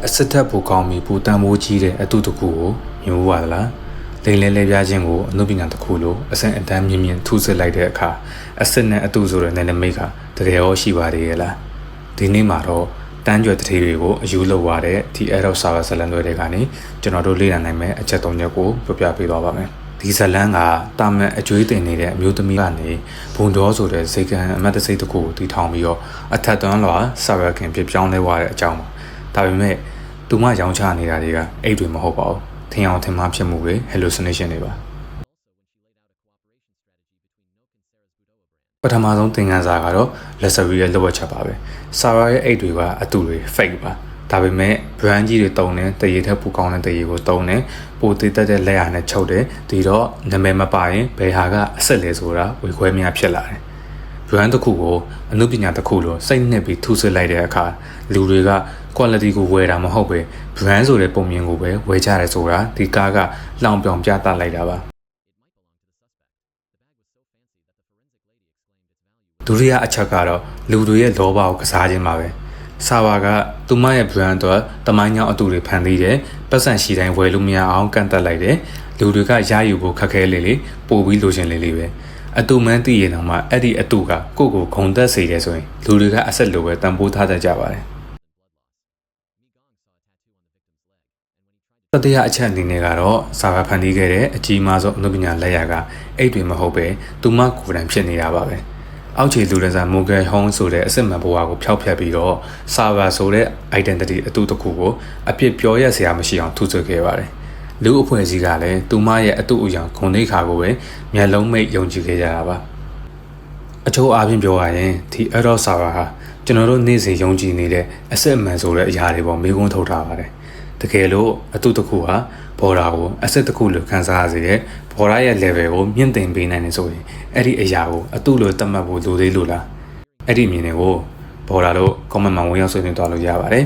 အစစ်တပ်ဘူကောင်းပြီးဘူတန်မိုးကြီးတဲ့အတူတကူကိုမြင်ဘူးပါလားလိန်လဲလဲပြခြင်းကိုအနုပညာတစ်ခုလိုအဆင့်အတန်းမြင့်မြင့်ထူးစစ်လိုက်တဲ့အခါအစစ်နဲ့အတူဆိုတဲ့နယ်နိမိတ်ကတကယ်ရောရှိပါသေးရဲ့လားဒီနေ့မှာတော့တန်းကြွတထေးတွေကိုအယူလောက်ရတဲ့ဒီ Adobe Server ဇလန်တွေကနေကျွန်တော်တို့လေ့လာနိုင်မယ့်အချက်၃ချက်ကိုပြောပြပေးသွားပါမယ်ဒီဇလန်ကတာမန်အကျွေးတင်နေတဲ့အမျိုးသမီးကနေဘုံတော်ဆိုတဲ့စိတ်ကန်အမတ်တစိတ်တစ်ခုကိုတည်ထောင်ပြီးတော့အထက်သွန်းလွာဆာဗာခင်ပြပြောင်းလဲသွားတဲ့အကြောင်းပါဒါပေမဲ့သူမရောင်းချနေတာတွေကအိတ်တွေမဟုတ်ပါဘူးထင်အောင်ထင်မှားဖြစ်မှုတွေ hallucination တွေပါပထမဆုံးသင်ခန်းစာကတော့ luxury ရဲ့လိုအပ်ချက်ပါပဲဆာရာရဲ့အိတ်တွေကအတူတွေ fake ပါဒါပေမဲ့ brand ကြီးတွေတုံးတယ်တရေထက်ပူကောင်းတဲ့တရေကိုတုံးတယ်ပိုတည်တတ်တဲ့လက်ရနဲ့ချုပ်တယ်ဒီတော့နာမည်မပါရင်ဘယ်ဟာကအဆက်လဲဆိုတာဝေခွဲများဖြစ်လာတယ် brand တစ်ခုကိုအနုပညာတစ်ခုလိုစိတ်နှစ်ပြီးထူးဆစ်လိုက်တဲ့အခါလူတွေက quality ကိုဝယ်တာမဟုတ်ပဲ brand ဆိုတဲ့ပုံမြင်ကိုပဲဝယ်ကြတယ်ဆိုတာဒီကားကလောင်ပြောင်ပြသလိုက်တာပါဒုတိယအချက်ကတော့လူတွေရဲ့လောဘကိုကစားခြင်းပါပဲဆာဗာကသူမရဲ့ brand အတွက်တမိုင်းကြောင်အတူတွေဖန်တီးတယ်ပတ်စံရှိတိုင်းဝယ်လို့မရအောင်ကန့်တက်လိုက်တယ်လူတွေကရယူဖို့ခက်ခဲလေပို့ပြီးလိုချင်လေပဲအတူမှန်းသိရင်တော့မှအဲ့ဒီအတူကကိုယ့်ကိုဂုံတက်စေတယ်ဆိုရင်လူတွေကအဆက်လိုပဲတန်ဖိုးထားတတ်ကြပါတယ်တတိယအချက်အနေနဲ့ကတော့စာဖန်တီးခဲ့တဲ့အကြီးမားဆုံးအနုပညာလက်ရာကအိတ်တွေမဟုတ်ပဲသူမကိုယ်တိုင်ဖြစ်နေတာပါပဲအောက်ခြေလူဒန်ဆာမိုဂယ်ဟောင်းဆိုတဲ့အစစ်မှန်ဘဝကိုဖျောက်ဖျက်ပြီးတော့ဆာဗာဆိုတဲ့ identity အတူတစ်ခုကိုအပြစ်ပြောရစရာမရှိအောင်ထူဆွခဲ့ပါတယ်လူအဖွဲ့အစည်းကလည်းသူမရဲ့အတူအယောင်ဂုဏ်သိက္ခာကိုပဲမျက်လုံးမိတ်ယုံကြည်ခဲ့ကြတာပါအချို့အားဖြင့်ပြောရရင်ဒီ Adobe Server ဟာကျွန်တော်တို့နေ့စဉ်ယုံကြည်နေတဲ့အစစ်အမှန်ဆိုတဲ့အရာတွေပေါ်မေးခွန်းထုတ်ထားပါတယ်တကယ်လို့အတူတစ်ခုဟာဘော်ဒါကိုအစစ်တစ်ခုလိုခန်းစားရစေတဲ့ဘော်ဒါရဲ့ level ကိုမြင့်တင်ပေးနိုင်နေဆိုရင်အဲ့ဒီအရာကိုအတူလိုသတ်မှတ်ဖို့လိုသေးလို့လားအဲ့ဒီအမြင်တွေကိုဘော်ဒါလို့ comment မှာဝင်ရောက်ဆွေးနွေးသွားလို့ရပါတယ်